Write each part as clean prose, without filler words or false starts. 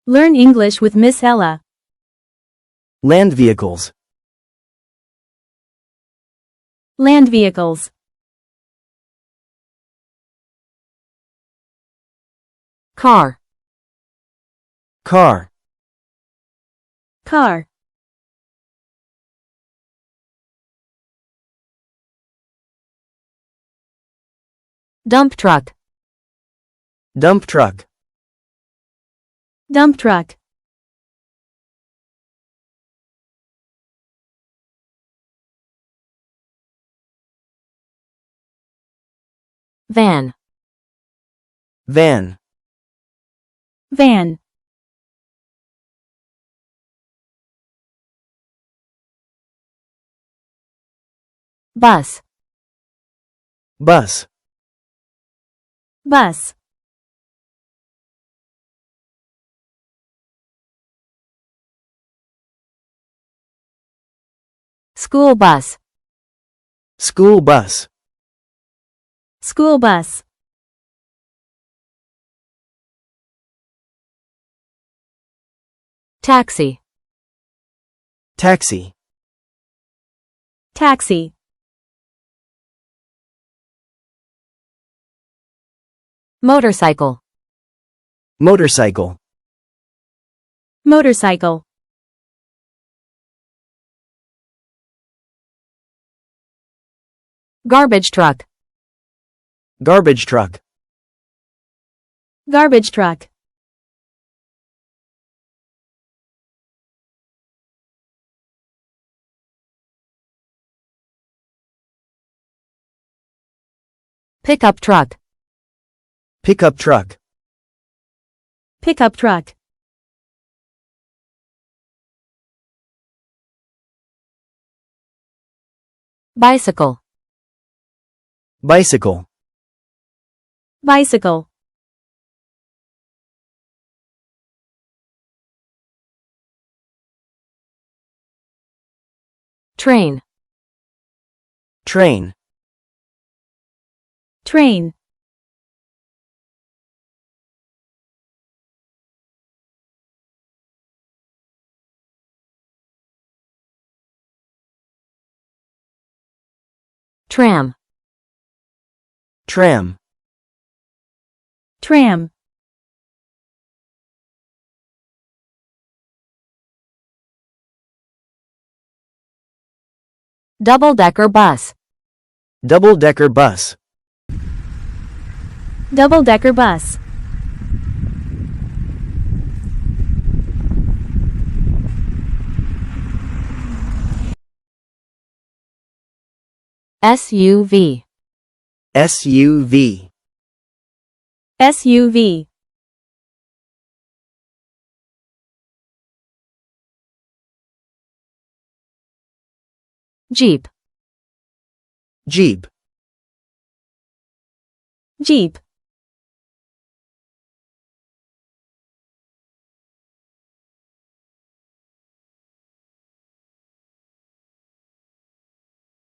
Learn English with Miss Ella. Land vehicles. Land vehicles. Car. Car. Car. Dump truck. Dump truck. Dump truck. Van. Van. Van. Bus. Bus. Bus. School bus. School bus. School bus. Taxi. Taxi. Taxi. Motorcycle. Motorcycle. Motorcycle. Garbage truck. Garbage truck. Garbage truck. Pickup truck. Pickup truck. Pickup truck. Bicycle. Bicycle. Bicycle. Train. Train. Train. Tram. Tram. Tram. Double-decker bus. Double-decker bus. Double-decker bus. SUV. SUV. SUV. Jeep. Jeep. Jeep.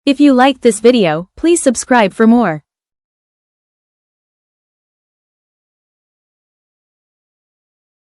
If you liked this video, please subscribe for more.